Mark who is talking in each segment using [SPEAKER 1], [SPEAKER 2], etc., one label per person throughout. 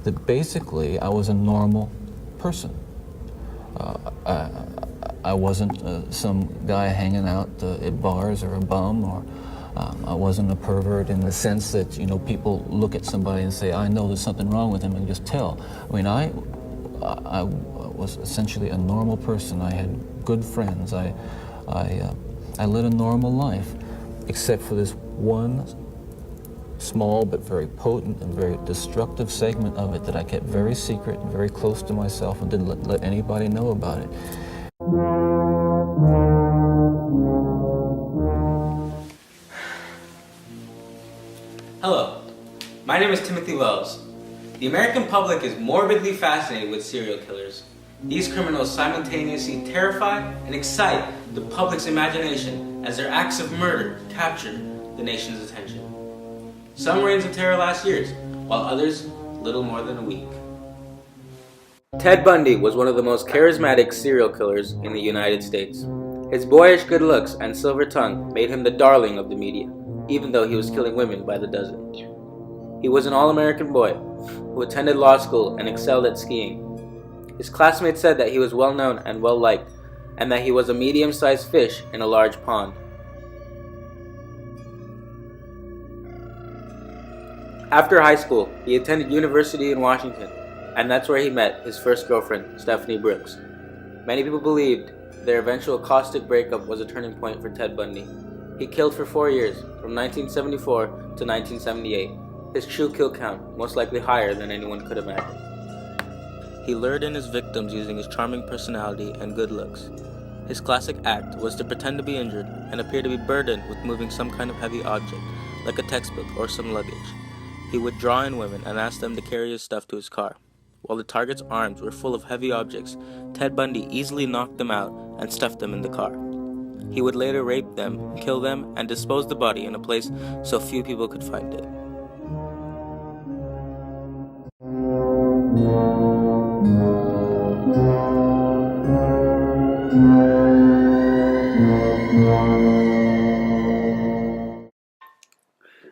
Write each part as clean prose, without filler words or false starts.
[SPEAKER 1] that basically I was a normal person. I wasn't some guy hanging out at bars or a bum, or I wasn't a pervert in the sense that, you know, people look at somebody and say, I know there's something wrong with him, and just tell. I mean, I was essentially a normal person. I had good friends. I led a normal life, except for this one small but very potent and very destructive segment of it that I kept very secret and very close to myself and didn't let anybody know about it.
[SPEAKER 2] Hello, my name is Timothy Wells. The American public is morbidly fascinated with serial killers. These criminals simultaneously terrify and excite the public's imagination as their acts of murder capture the nation's attention. Some reigns of terror last years, while others little more than a week. Ted Bundy was one of the most charismatic serial killers in the United States. His boyish good looks and silver tongue made him the darling of the media, even though he was killing women by the dozen. He was an all-American boy who attended law school and excelled at skiing. His classmates said that he was well-known and well-liked, and that he was a medium-sized fish in a large pond. After high school, he attended university in Washington, and that's where he met his first girlfriend, Stephanie Brooks. Many people believed their eventual caustic breakup was a turning point for Ted Bundy. He killed for 4 years, from 1974 to 1978, his true kill count most likely higher than anyone could imagine. He lured in his victims using his charming personality and good looks. His classic act was to pretend to be injured and appear to be burdened with moving some kind of heavy object, like a textbook or some luggage. He would draw in women and ask them to carry his stuff to his car. While the target's arms were full of heavy objects, Ted Bundy easily knocked them out and stuffed them in the car. He would later rape them, kill them, and dispose the body in a place so few people could find it.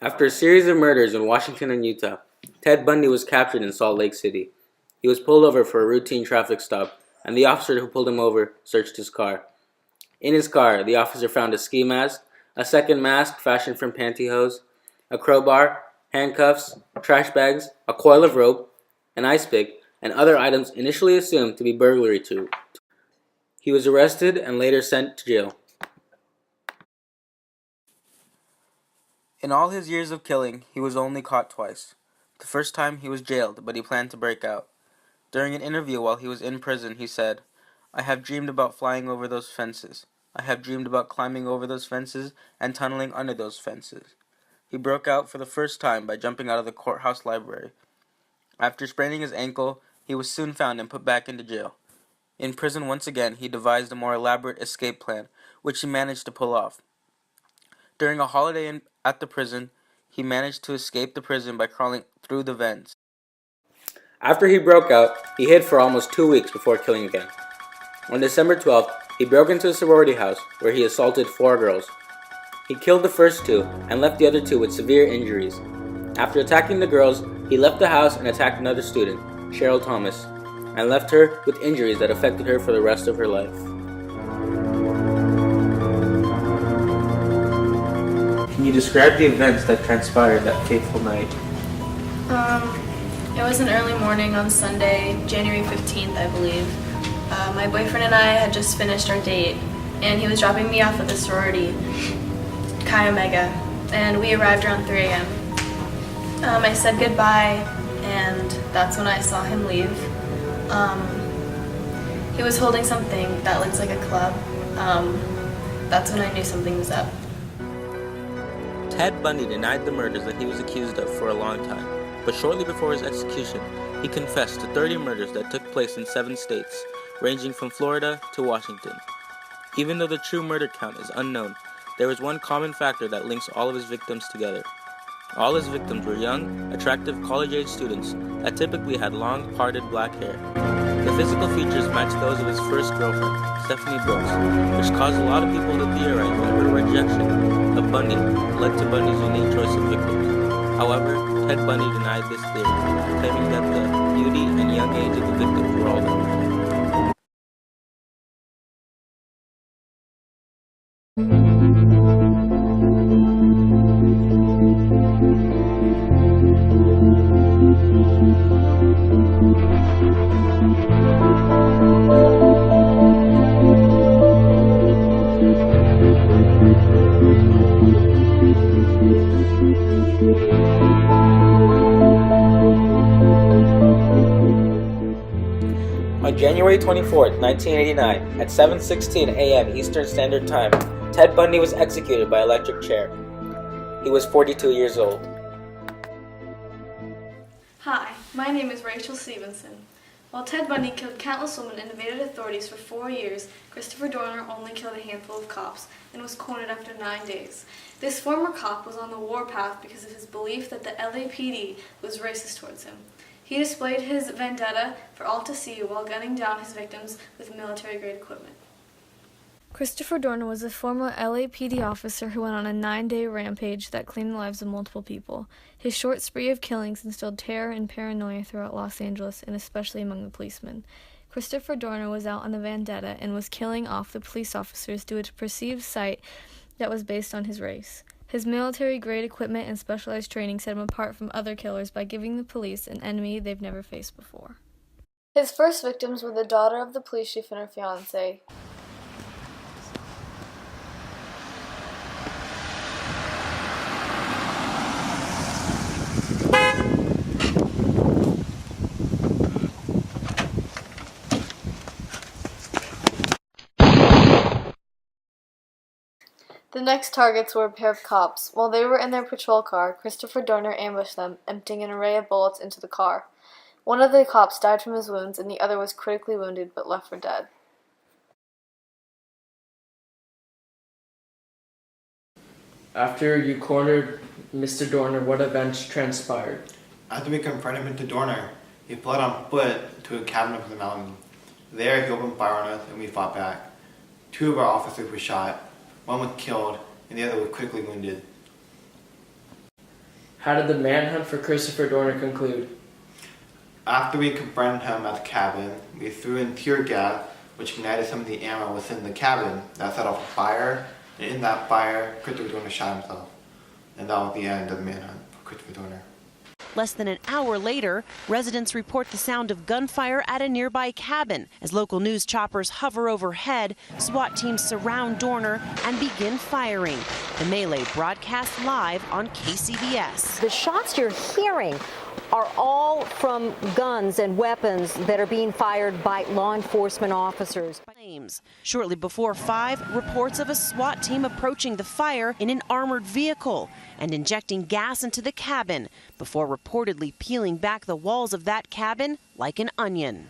[SPEAKER 2] After a series of murders in Washington and Utah, Ted Bundy was captured in Salt Lake City. He was pulled over for a routine traffic stop, and the officer who pulled him over searched his car. In his car, the officer found a ski mask, a second mask fashioned from pantyhose, a crowbar, handcuffs, trash bags, a coil of rope, an ice pick, and other items initially assumed to be burglary tools. He was arrested and later sent to jail. In all his years of killing, he was only caught twice. The first time he was jailed, but he planned to break out. During an interview while he was in prison, he said, "I have dreamed about flying over those fences. I have dreamed about climbing over those fences and tunneling under those fences." He broke out for the first time by jumping out of the courthouse library. After spraining his ankle, he was soon found and put back into jail. In prison once again, he devised a more elaborate escape plan, which he managed to pull off. During a holiday at the prison, he managed to escape the prison by crawling through the vents. After he broke out, he hid for almost 2 weeks before killing again. On December 12th, he broke into a sorority house where he assaulted 4 girls. He killed the first 2 and left the other 2 with severe injuries. After attacking the girls, he left the house and attacked another student, Cheryl Thomas, and left her with injuries that affected her for the rest of her life. Can you describe the events that transpired that fateful night?
[SPEAKER 3] It was an early morning on Sunday, January 15th, I believe. My boyfriend and I had just finished our date, and he was dropping me off at the sorority, Chi Omega, and we arrived around 3 a.m. I said goodbye, and that's when I saw him leave. He was holding something that looked like a club. That's when I knew something was up.
[SPEAKER 2] Ted Bundy denied the murders that he was accused of for a long time, but shortly before his execution, he confessed to 30 murders that took place in 7 states, ranging from Florida to Washington. Even though the true murder count is unknown, there is one common factor that links all of his victims together. All his victims were young, attractive college-age students that typically had long, parted black hair. The physical features matched those of his first girlfriend, Stephanie Brooks, which caused a lot of people to theorize that her rejection of Bundy led to Bundy's unique choice of victims. However, Ted Bundy denied this theory, claiming that the On January 24, 1989, at 7:16 a.m. Eastern Standard Time, Ted Bundy was executed by electric chair. He was 42 years old.
[SPEAKER 3] Hi, my name is Rachel Stevenson. While Ted Bundy killed countless women and evaded authorities for 4 years, Christopher Dorner only killed a handful of cops and was cornered after 9 days. This former cop was on the warpath because of his belief that the LAPD was racist towards him. He displayed his vendetta for all to see while gunning down his victims with military-grade equipment. Christopher Dorner was a former LAPD officer who went on a 9-day rampage that claimed the lives of multiple people. His short spree of killings instilled terror and paranoia throughout Los Angeles, and especially among the policemen. Christopher Dorner was out on a vendetta and was killing off the police officers due to perceived sight that was based on his race. His military-grade equipment and specialized training set him apart from other killers by giving the police an enemy they've never faced before. His first victims were the daughter of the police chief and her fiancé. The next targets were a pair of cops. While they were in their patrol car, Christopher Dorner ambushed them, emptying an array of bullets into the car. One of the cops died from his wounds, and the other was critically wounded but left for dead.
[SPEAKER 4] After you cornered Mr. Dorner, what events transpired?
[SPEAKER 5] After we confronted Mr. Dorner, he fled on foot to a cabin up the mountain. There he opened fire on us and we fought back. 2 of our officers were shot, 1 was killed, and the other was critically wounded.
[SPEAKER 4] How did the manhunt for Christopher Dorner conclude?
[SPEAKER 5] After we confronted him at the cabin, we threw in tear gas, which ignited some of the ammo within the cabin that set off a fire, and in that fire, Christopher Dorner shot himself. And that was the end of the manhunt for Christopher Dorner.
[SPEAKER 6] Less than an hour later, residents report the sound of gunfire at a nearby cabin. As local news choppers hover overhead, SWAT teams surround Dorner and begin firing. The melee broadcast live on KCBS.
[SPEAKER 7] The shots you're hearing are all from guns and weapons that are being fired by law enforcement officers.
[SPEAKER 6] Shortly before 5, reports of a SWAT team approaching the fire in an armored vehicle and injecting gas into the cabin before reportedly peeling back the walls of that cabin like an onion.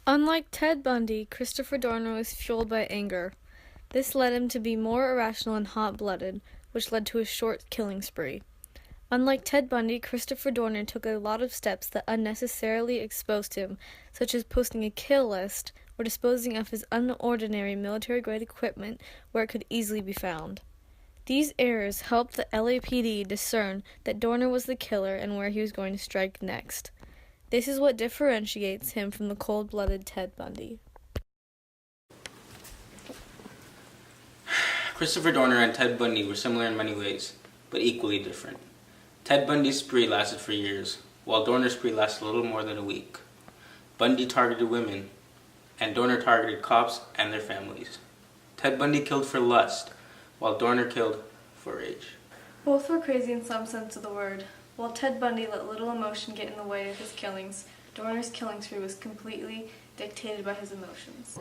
[SPEAKER 3] Unlike Ted Bundy, Christopher Dorner was fueled by anger. This led him to be more irrational and hot-blooded, which led to a short killing spree. Unlike Ted Bundy, Christopher Dorner took a lot of steps that unnecessarily exposed him, such as posting a kill list or disposing of his unordinary military-grade equipment where it could easily be found. These errors helped the LAPD discern that Dorner was the killer and where he was going to strike next. This is what differentiates him from the cold-blooded Ted Bundy.
[SPEAKER 2] Christopher Dorner and Ted Bundy were similar in many ways, but equally different. Ted Bundy's spree lasted for years, while Dorner's spree lasted a little more than a week. Bundy targeted women, and Dorner targeted cops and their families. Ted Bundy killed for lust, while Dorner killed for rage.
[SPEAKER 3] Both were crazy in some sense of the word. While Ted Bundy let little emotion get in the way of his killings, Dorner's killing spree was completely dictated by his emotions.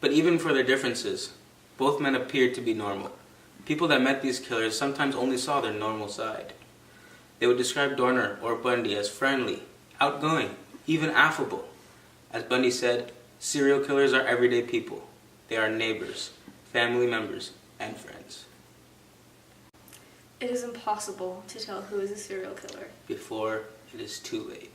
[SPEAKER 2] But even for their differences, both men appeared to be normal. People that met these killers sometimes only saw their normal side. They would describe Dorner or Bundy as friendly, outgoing, even affable. As Bundy said, serial killers are everyday people. They are neighbors. family members, and friends.
[SPEAKER 3] It is impossible to tell who is a serial killer
[SPEAKER 2] Before it is too late.